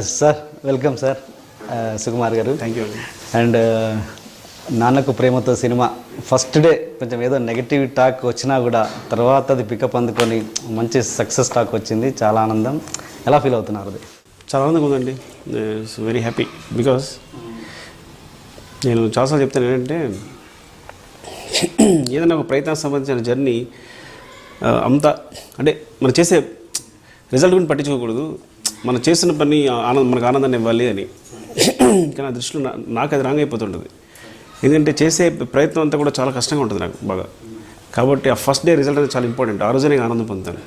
Sir welcome sir Sukumar గారు. Thank you. And Nannaku Prematho cinema first day కొంచెం ఏదో నెగిటివ్ టాక్ వచ్చినా కూడా తర్వాత అది పికప్ అందుకొని మంచి సక్సెస్ టాక్ వచ్చింది, చాలా ఆనందం. ఎలా ఫీల్ అవుతున్నారు? అది చాలా ఆనందంగా ఉందండి. ఇట్స్ వెరీ హ్యాపీ బికాస్ నేను చాలాసార్లు చెప్తాను ఏంటంటే ఏదైనా ఒక ప్రయత్నానికి సంబంధించిన జర్నీ అంతా అంటే మనం చేసే రిజల్ట్ గురించి పట్టించుకోకూడదు, మనం చేస్తున్న పని మనకు ఆనందాన్ని ఇవ్వాలి అని. కానీ ఆ దృష్టిలో నాకు అది రాంగ్ అయిపోతుంటుంది. ఎందుకంటే చేసే ప్రయత్నం అంతా కూడా చాలా కష్టంగా ఉంటుంది నాకు బాగా. కాబట్టి ఆ ఫస్ట్ డే రిజల్ట్ అనేది చాలా ఇంపార్టెంట్. ఆ రోజే నేను ఆనందం పొందుతాను,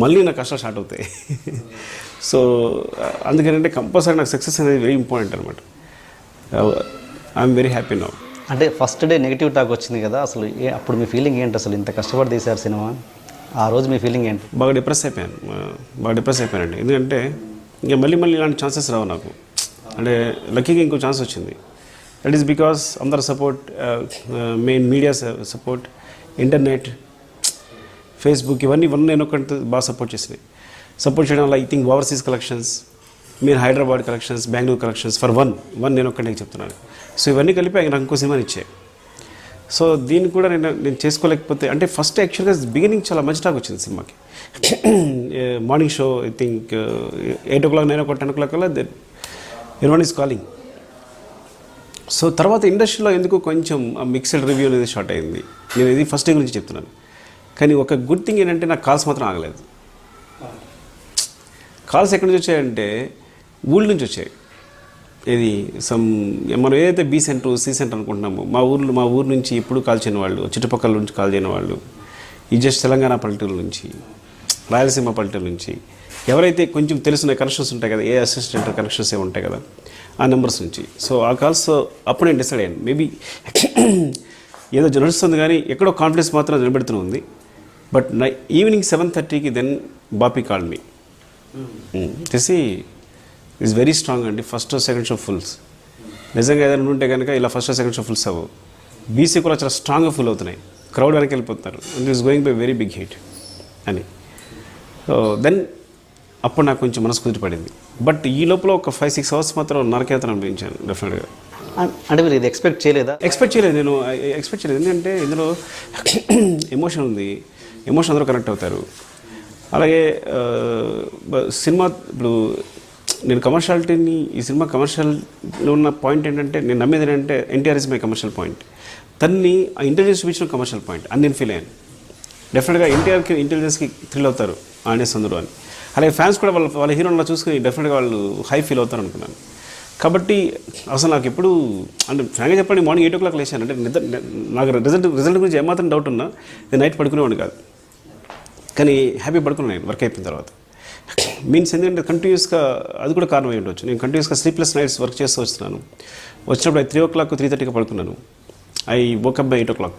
మళ్ళీ నాకు కష్టాలు స్టార్ట్ అవుతాయి. సో అందుకనంటే కంపల్సరీ నాకు సక్సెస్ అనేది వెరీ ఇంపార్టెంట్ అనమాట. I'm very happy now. అంటే ఫస్ట్ డే నెగిటివ్ టాక్ వచ్చింది కదా, అసలు అప్పుడు మీ ఫీలింగ్ ఏంటి? అసలు ఇంత కష్టపడి తీశారు సినిమా, ఆ రోజు మీ ఫీలింగ్ ఏంటి? బాగా డిప్రెస్ అయిపోయానండి. ఎందుకంటే ఇంకా మళ్ళీ ఇలాంటి ఛాన్సెస్ రావు నాకు. అంటే లక్కీగా ఇంకో ఛాన్స్ వచ్చింది. దట్ ఈస్ బికాస్ అందరు support, main media support, internet, Facebook, ఇవన్నీ నేను ఒకటి బాగా సపోర్ట్ చేసినాయి. సపోర్ట్ చేయడం వల్ల ఐ థింక్ ఓవర్సీస్ కలెక్షన్స్, మీరు Hyderabad collections, Bengaluru collections for one నేను ఒక్కటే చెప్తున్నాను. సో ఇవన్నీ కలిపి నాకు ఇంకో సినిమాని ఇచ్చాయి. సో దీన్ని కూడా నేను చేసుకోలేకపోతే, అంటే ఫస్ట్ యాక్చువల్గా బిగినింగ్ చాలా మంచి టాక్ వచ్చింది సినిమాకి. Morning show I think 8 o'clock 9 o'clock 10 o'clock కల్లా ఎవ్రీవన్ ఈజ్ కాలింగ్. సో తర్వాత ఇండస్ట్రీలో ఎందుకు కొంచెం మిక్స్డ్ రివ్యూ అనేది స్టార్ట్ అయింది. నేను ఇది ఫస్ట్ డే గురించి చెప్తున్నాను. కానీ ఒక గుడ్ థింగ్ ఏంటంటే నాకు కాల్స్ మాత్రం ఆగలేదు. కాల్స్ ఎక్కడి నుంచి వచ్చాయంటే ఊళ్ళ నుంచి వచ్చాయి. ఇది మనం ఏదైతే బీ సెంటర్ సి సెంటర్ అనుకుంటున్నామో మా ఊరు నుంచి ఎప్పుడు కాల్ చేయని వాళ్ళు, చుట్టుపక్కల నుంచి కాల్ చేయని వాళ్ళు, ఈ జస్ట్ తెలంగాణ పల్లెటూరు నుంచి, రాయలసీమ పల్లెటూరు నుంచి, ఎవరైతే కొంచెం తెలిసిన కనెక్షన్స్ ఉంటాయి కదా, ఏ అసిస్టెంట్ కనెక్షన్స్ ఏ ఉంటాయి కదా, ఆ నెంబర్స్ నుంచి. సో ఆ కాల్స్ అప్పుడు నేను డిసైడ్ అయ్యాను, మేబీ ఏదో నడుస్తుంది కానీ ఎక్కడో కాన్ఫిడెన్స్ మాత్రం నిలబెడుతూ ఉంది. బట్ ఈవినింగ్ 7:30కి దెన్ బాపీ కాల్ మీ తెలిసి ఈజ్ వెరీ స్ట్రాంగ్ అండి. ఫస్ట్ సెకండ్ షో ఫుల్స్ నిజంగా ఏదైనా ఉంటే కనుక ఇలా ఫస్ట్ సెకండ్ షో ఫుల్స్ అవ్వవు. బీసీ కూడా చాలా స్ట్రాంగ్గా ఫుల్ అవుతున్నాయి, క్రౌడ్ వెనక్కి వెళ్ళిపోతున్నారు. It is going by very big hit అని. సో దెన్ అప్పుడు నాకు కొంచెం మనసు కుదిరిపడింది. బట్ ఈ లోపల ఒక 5-6 hours మాత్రం నరకేతనం అనిపించాను డెఫినెట్గా. అంటే మీరు ఇది ఎక్స్పెక్ట్ చేయలేదా? ఎక్స్పెక్ట్ చేయలేదు, నేను ఎక్స్పెక్ట్ చేయలేదు. ఎందుకంటే ఇందులో ఎమోషన్ ఉంది, ఎమోషన్ అందరూ కనెక్ట్ అవుతారు. అలాగే సినిమా ఇప్పుడు నేను కమర్షియాలిటీని, ఈ సినిమా కమర్షియల్లో ఉన్న పాయింట్ ఏంటంటే, నేను నమ్మేది ఏంటంటే NTR is my commercial point. తన్ని ఆ ఇంటెలిజెన్స్ చూపించిన కమర్షియల్ పాయింట్ అని నేను ఫీల్ అయ్యాను. డెఫినెట్గా ఎన్టీఆర్కి ఇంటెలిజెన్స్కి థ్రిల్ అవుతారు ఆడియన్స్ అందరూ అని. అలాగే ఫ్యాన్స్ కూడా వాళ్ళ హీరోలా చూసుకుని డెఫినెట్గా వాళ్ళు హై ఫీల్ అవుతారు అనుకున్నాను. కాబట్టి అసలు నాకు ఎప్పుడు, అంటే ఫ్రాంక్గా చెప్పండి, మార్నింగ్ 8 o'clock లేచాను. అంటే నాకు రిజల్ట్ గురించి ఏమాత్రం డౌట్ ఉన్నా నేను నైట్ పడుకునేవాడిని కాదు. కానీ హ్యాపీ పడుకున్నాను వర్క్ అయిపోయిన తర్వాత. మీన్స్ ఎందుకంటే కంటిన్యూస్గా అది కూడా కారణం అయి ఉండొచ్చు. నేను కంటిన్యూస్గా స్లీప్లెస్ నైట్స్ వర్క్ చేస్తూ వస్తున్నాను. వచ్చినప్పుడు 3 o'clock 3:30కి పడుకున్నాను. I woke up by 8 o'clock.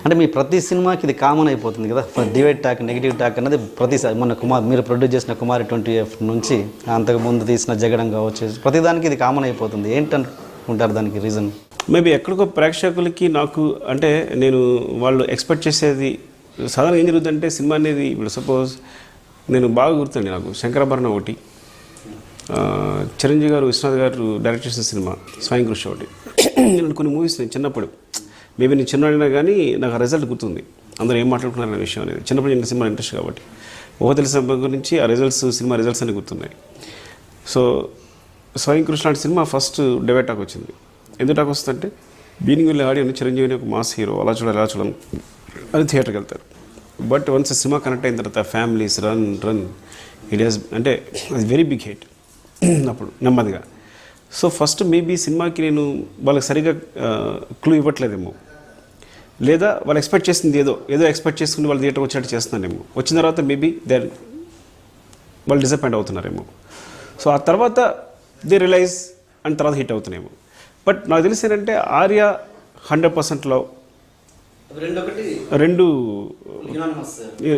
అంటే మీ ప్రతి సినిమాకి ఇది కామన్ అయిపోతుంది కదా, డివైడ్ టాక్, నెగిటివ్ టాక్ అనేది ప్రతిసారి. మన మీరు ప్రొడ్యూస్ చేసిన కుమారి 20F నుంచి అంతకుముందు తీసిన జగడం కావచ్చు, ప్రతిదానికి ఇది కామన్ అయిపోతుంది. ఏంటంటారు దానికి రీజన్? మేబీ ఎక్కడికో ప్రేక్షకులకి నాకు, అంటే నేను వాళ్ళు ఎక్స్పెక్ట్ చేసేది సాధారణ ఏం జరుగుతుందంటే, సినిమా అనేది ఇప్పుడు సపోజ్ నేను బాగా గుర్తండి నాకు శంకరాభరణం ఒకటి, చిరంజీవి గారు విశ్వనాథ్ గారు డైరెక్ట్ చేసిన సినిమా స్వయం కృషి ఒకటి. నేను కొన్ని మూవీస్ నేను చిన్నప్పుడు, మేబీ నేను చిన్నవాడినా కానీ నాకు ఆ రిజల్ట్ గుర్తుంది. అందరూ ఏం మాట్లాడుకున్నారనే విషయం అనేది. చిన్నప్పుడు నేను సినిమా ఇంట్రెస్ట్ కాబట్టి తెలిసిన గురించి ఆ రిజల్ట్స్, సినిమా రిజల్ట్స్ అన్నీ గుర్తున్నాయి. సో స్వయం కృషి లాంటి సినిమా ఫస్ట్ డివైడ్ టాక్ వచ్చింది. ఎందుకు టాక్ వస్తుందంటే, బీనింగ్ వెళ్ళే ఆడియో చిరంజీవిని ఒక మాస్ హీరో, అలా చూడడం అది థియేటర్కి వెళ్తారు. బట్ వన్స్ సినిమా కనెక్ట్ అయిన తర్వాత ఫ్యామిలీస్ రన్ ఇట్ ఈస్, అంటే అది వెరీ బిగ్ హిట్ అప్పుడు నెమ్మదిగా. సో ఫస్ట్ మేబీ సినిమాకి నేను వాళ్ళకి సరిగా క్లూ ఇవ్వట్లేదేమో, లేదా వాళ్ళు ఎక్స్పెక్ట్ చేసింది ఏదో ఎక్స్పెక్ట్ చేసుకుని వాళ్ళు థియేటర్ వచ్చేట్టు చేస్తున్నారేమో. వచ్చిన తర్వాత మేబీ వాళ్ళు డిసప్పాయింట్ అవుతున్నారేమో. సో ఆ తర్వాత దే రియలైజ్ అండ్ తర్వాత హిట్ అవుతున్నాయేమో. బట్ నాకు తెలిసి ఏంటంటే ఆర్య 100%లో రెండు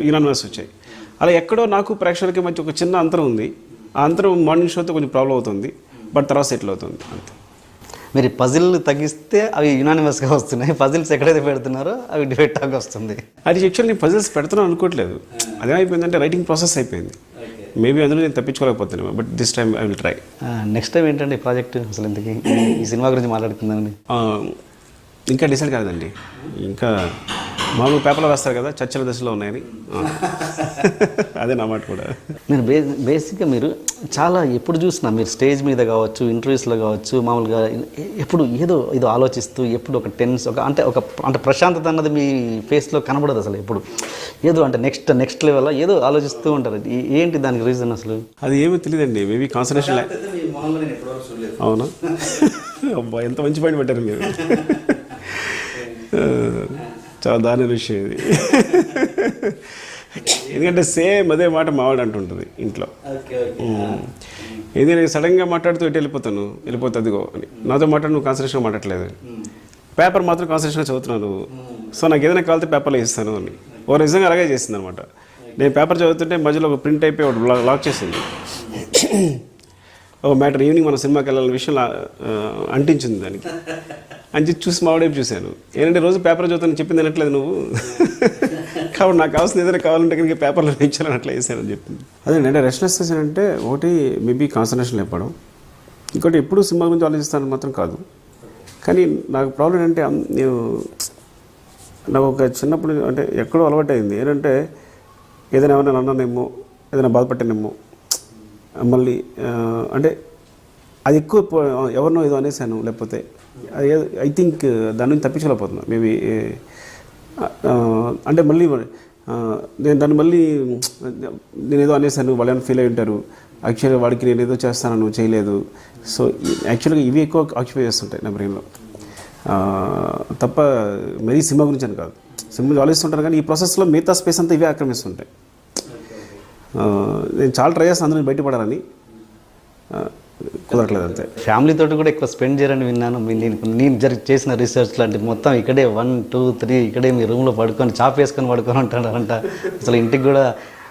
యునానిమస్ వచ్చాయి. అలా ఎక్కడో నాకు ప్రేక్షకులకి మధ్య ఒక చిన్న అంతరం ఉంది. ఆ అంతరం మార్నింగ్ షోతో కొంచెం ప్రాబ్లం అవుతుంది, బట్ తర్వాత సెటిల్ అవుతుంది అంతే. మీరు పజిల్ తగ్గిస్తే అవి యునానిమస్గా వస్తున్నాయి, పజిల్స్ ఎక్కడైతే పెడుతున్నారో అవి డివైడ్ టాక్ వస్తుంది. అది యాక్చువల్లీ నేను పజిల్స్ పెడుతున్నాను అనుకోవట్లేదు. అదేమైపోయిందంటే రైటింగ్ ప్రాసెస్ అయిపోయింది. మేబీ అందులో నేను తప్పించుకోలేకపోతాను, but this time I will try. Next time ఏంటండి ప్రాజెక్ట్ అసలు ఇంతకీ ఈ సినిమా గురించి మాట్లాడుకుందామని? ఇంకా డిసైడ్ కాలేదండి. ఇంకా మామూలు పేపర్లో రాస్తారు కదా చర్చల దశలో ఉన్నాయని, అదే నా మాట కూడా. మీరు బేసిక్గా మీరు చాలా ఎప్పుడు చూసినా మీరు స్టేజ్ మీద కావచ్చు, ఇంటర్వ్యూస్లో కావచ్చు, మామూలుగా ఎప్పుడు ఏదో ఆలోచిస్తూ ఎప్పుడు ఒక టెన్స్ అంటే ప్రశాంతత అన్నది మీ ఫేస్లో కనబడదు అసలు ఎప్పుడు. ఏదో అంటే నెక్స్ట్ లెవెల్లో ఏదో ఆలోచిస్తూ ఉంటారు. ఏంటి దానికి రీజన్ అసలు? అది ఏమీ తెలియదండి. Maybe concentration. అవునా? అబ్బా, ఎంత మంచి పాయింట్ పెట్టారు మీరు. చాలా దారుణ విషయం ఇది. ఎందుకంటే సేమ్ అదే మాట మావాడు అంటుంటుంది ఇంట్లో. ఏదైనా సడన్గా మాట్లాడుతూ ఎటు వెళ్ళిపోతే అదిగో అని నాతో మాట్లాడు, నువ్వు కాన్సన్ట్రేషన్గా మాట్లాడలేదు, పేపర్ మాత్రం కాన్సన్ట్రేషన్గా చదువుతున్నాను, సో నాకు ఏదైనా కావాలితే పేపర్లో ఇస్తాను అని. ఓ నిజంగా అలాగే చేసింది అనమాట. నేను పేపర్ చదువుతుంటే మధ్యలో ఒక ప్రింట్ అయిపోయి ఒకటి లాక్ చేసింది. ఒక మ్యాటర్ ఈవినింగ్ మన సినిమాకి వెళ్ళాలని విషయం అంటించింది దానికి. అని చూసి మా వైపు చూశాను. ఏంటంటే రోజు పేపర్ చదువుతాను చెప్పింది అనట్లేదు నువ్వు, కాబట్టి నాకు కావాల్సిన ఏదైనా కావాలంటే కనుక పేపర్లో ఇచ్చాను అట్లా వేసానని చెప్పింది. అదే అంటే రెస్ట్లెస్నెస్ అంటే ఒకటి మేబీ కాన్సన్ట్రేషన్ లేపడం, ఇంకోటి ఎప్పుడు సినిమా గురించి ఆలోచిస్తానని మాత్రం కాదు. కానీ నాకు ప్రాబ్లం ఏంటంటే నాకు ఒక చిన్నప్పుడు అంటే ఎక్కడో అలవాటు అయింది ఏంటంటే ఏదైనా ఏమైనా అన్నానేమో, ఏదైనా బాధపట్టానేమో, మళ్ళీ అంటే అది ఎక్కువ ఎవరినో ఏదో అనేసాను, లేకపోతే అది ఐ థింక్ దాని నుంచి తప్పించలేకపోతున్నాను మేబీ. అంటే మళ్ళీ నేను దాన్ని మళ్ళీ నేను ఏదో అనేసాను, వాళ్ళు ఏమైనా ఫీల్ అయి ఉంటారు, యాక్చువల్గా వాడికి నేను ఏదో చేస్తాను నువ్వు చేయలేదు. సో యాక్చువల్గా ఇవి ఎక్కువ ఆక్యుపై చేస్తుంటాయి నా బ్రెయిన్లో తప్ప మరీ సినిమా గురించి అని కాదు. సినిమా గురించి ఆలోచిస్తుంటాను కానీ ఈ ప్రాసెస్లో మిగతా స్పేస్ అంతా ఇవే ఆక్రమిస్తుంటాయి. నేను చాలా ట్రై చేస్తాను అందులో బయటపడాలని, కుదరట్లేదు అంతే. ఫ్యామిలీతో కూడా ఎక్కువ స్పెండ్ చేయరని విన్నాను. నేను చేసిన రీసెర్చ్ లాంటి మొత్తం ఇక్కడే 1, 2, 3 ఇక్కడే మీ రూమ్లో పడుకొని చాప్ వేసుకొని పడుకొని ఉంటాడంట. అసలు ఇంటికి కూడా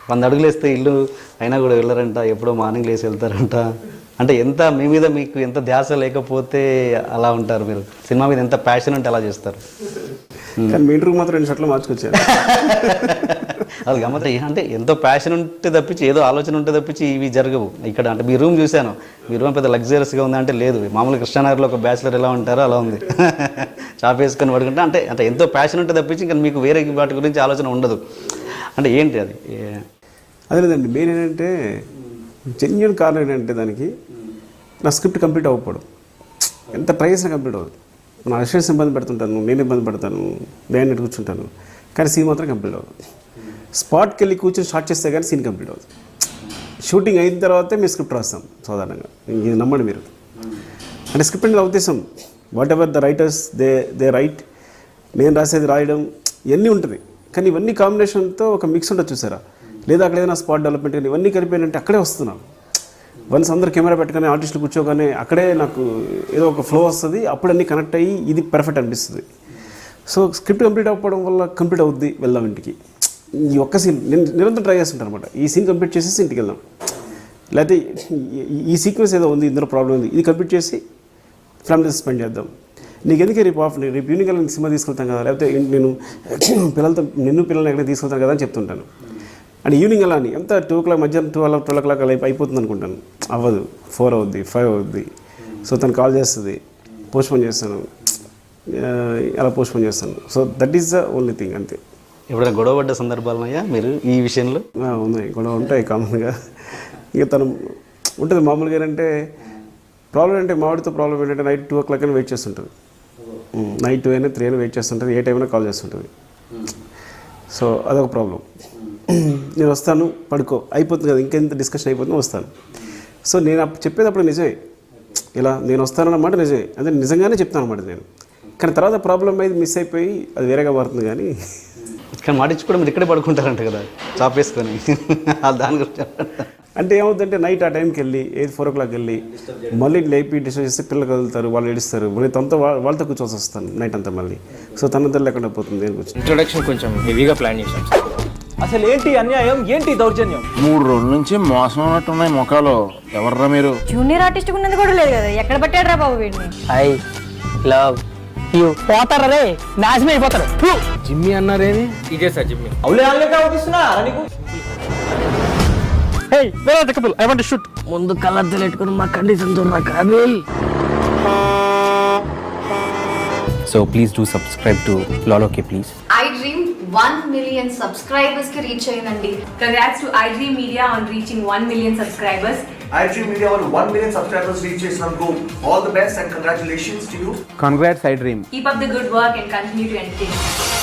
100 అడుగులు వేస్తే ఇల్లు అయినా కూడా వెళ్ళారంట, ఎప్పుడో మార్నింగ్ లేసి వెళ్తారంట. అంటే ఎంత మీ మీద మీకు ఎంత ధ్యాస లేకపోతే అలా ఉంటారు మీరు, సినిమా మీద ఎంత ప్యాషన్ ఉంటే అలా చేస్తారు. కానీ మీ ఇంటికి మాత్రం 2 షర్ట్లు మార్చుకొచ్చారు. అది గమ్మత. అంటే ఎంతో ప్యాషన్ ఉంటే తప్పించి ఏదో ఆలోచన ఉంటే తప్పించి ఇవి జరగవు ఇక్కడ. అంటే మీ రూమ్ చూశాను, మీ రూమ్ పెద్ద లగ్జరియస్గా ఉంది అంటే లేదు, మామూలు కృష్ణానగర్లో ఒక బ్యాచిలర్ ఎలా ఉంటారో అలా ఉంది. చాప్ వేసుకొని పడుకుంటే అంటే ఎంతో ప్యాషన్ ఉంటే తప్పించి ఇంకా మీకు వేరే వాటి గురించి ఆలోచన ఉండదు. అంటే ఏంటి అది? అదే లేదండి, మెయిన్ ఏంటంటే జెన్యున్ కారణం ఏంటంటే దానికి నా స్క్రిప్ట్ కంప్లీట్ అవ్వకపోవడం. ఎంత ట్రై చేసినా కంప్లీట్ అవ్వదు. నా అసిస్టెంట్స్ ఇబ్బంది పెడుతుంటాను, నేను ఇబ్బంది పడతాను, నేను నెట్ కూర్చుంటాను, కానీ సీన్ మాత్రం కంప్లీట్ అవ్వదు. స్పాట్కి వెళ్ళి కూర్చొని స్టార్ట్ చేస్తే కానీ సీన్ కంప్లీట్ అవ్వదు. షూటింగ్ అయిన తర్వాతే మీరు స్క్రిప్ట్ రాస్తాం సాధారణంగా, ఇది నమ్మండి మీరు. అంటే స్క్రిప్ట్ అనేది ఉద్దేశం what ever the writers they right, నేను రాసేది రాయడం ఇవన్నీ ఉంటుంది. కానీ ఇవన్నీ కాంబినేషన్తో ఒక మిక్స్ ఉంటుంది చూసారా, లేదా అక్కడ ఏదైనా స్పాట్ డెవలప్మెంట్ కానీ ఇవన్నీ కలిపానంటే అక్కడే వస్తున్నాను. వన్స్ అందరు కెమెరా పెట్టుకొని ఆర్టిస్టులు కూర్చోగానే అక్కడే నాకు ఏదో ఒక ఫ్లో వస్తుంది, అప్పుడు అన్నీ కనెక్ట్ అయ్యి ఇది పర్ఫెక్ట్ అనిపిస్తుంది. సో స్క్రిప్ట్ కంప్లీట్ అవ్వడం వల్ల కంప్లీట్ అవుద్ది, వెళ్దాం ఇంటికి. ఈ ఒక్క సీన్ నేను నిరంతరం ట్రై చేస్తుంటాను అనమాట. ఈ సీన్ కంప్లీట్ చేసేసి ఇంటికి వెళ్దాం, లేకపోతే ఈ సీక్వెన్స్ ఏదో ఉంది ఇందులో ప్రాబ్లం ఉంది, ఇది కంప్లీట్ చేసి ఫ్యామిలీ స్పెండ్ చేద్దాం. నీకు ఎందుకే రేపు రేపు ఈవినింగ్ వెళ్ళి సినిమా తీసుకెళ్తాను కదా, లేకపోతే నేను పిల్లల్ని ఎక్కడ తీసుకెళ్తాను కదా అని చెప్తుంటాను. అండ్ ఈవినింగ్ అలా అని ఎంత 2 o'clock మధ్యాహ్నం 12 o'clock అలా అయిపోతుంది అనుకుంటాను, అవ్వదు, 4 అవుద్ది, 5 అవుద్ది. సో తను కాల్ చేస్తుంది, పోస్ట్పోన్ చేస్తాను, అలా పోస్ట్పోన్ చేస్తాను. So that is the only thing, అంతే. ఎప్పుడైనా గొడవ పడ్డ సందర్భాలున్నాయా మీరు ఈ విషయంలో? ఉన్నాయి, గొడవ ఉంటాయి కామన్గా. ఇక తను ఉంటుంది మామూలుగా. ఏంటంటే ప్రాబ్లం అంటే మావాడితో ప్రాబ్లం ఏంటంటే నైట్ 2 o'clock అని వెయిట్ చేస్తుంటుంది, నైట్ 2 అయినా 3 అయినా వెయిట్ చేస్తుంటుంది, ఏ టైం అయినా కాల్ చేస్తుంటుంది. సో అదొక ప్రాబ్లం. నేను వస్తాను పడుకో అయిపోతుంది కదా, ఇంకెంత డిస్కషన్ అయిపోతుంది, వస్తాను. సో నేను చెప్పేటప్పుడు నిజమే, ఇలా నేను వస్తానన్నమాట నిజమే, అదే నిజంగానే చెప్తాను అన్నమాట నేను. కానీ తర్వాత ప్రాబ్లం అయితే మిస్ అయిపోయి అది వేరేగా మారుతుంది. కానీ మాటించి కూడా మీరు ఇక్కడే పడుకుంటారంట కదా చాప్ వేసుకొని, దాని గురించి అంటే ఏమవుతుందంటే నైట్ ఆ టైంకి వెళ్ళి 4 o'clock వెళ్ళి మళ్ళీ లేపి డిస్టర్బ్ చేస్తే పిల్లలు కదులుతారు, వాళ్ళు ఏడుస్తారు, మళ్ళీ తనతో వాళ్ళతో కూర్చోసి వస్తాను నైట్ అంతా మళ్ళీ. సో తనతో లేకుండా పోతుంది. నేను కూర్చొని ఇంట్రొడక్షన్ కొంచెం హెవీగా ప్లాన్ చేశాం. అసలు ఏంటి అన్యాయం, ఏంటి దౌర్జన్యం? 3 రోజుల నుంచి మోసం ఉన్నట్టున్నాయి మొక్కలు. ఎవర్రా మీరు? జూనియర్ ఆర్టిస్ట్ ఉన్నది కూడా లేదు కదా, ఎక్కడ పట్టాడురా బాబు వీడిని? I love you. పోతారా రే, నాశనం అయిపోతారు. జిమ్మి అన్నారేమి? ఇదే సార్ జిమ్మి. అవులే అవులే అవుతున్నా నీకు. Hey where are the couple I want to shoot. ముందు కలర్ తెలియట్టుకుని మా కండిషన్ చూడరా Kaabil. So please do subscribe to Loloke, please. I Dream 1 million subscribers ki reach అయ్యిందండి. Congrats to iDream Media on reaching 1 million subscribers. iDream Media on 1 million subscribers reach చేసినందుకు all the best and congratulations to you. Congrats, I Dream. Keep up the good work and continue to entertain.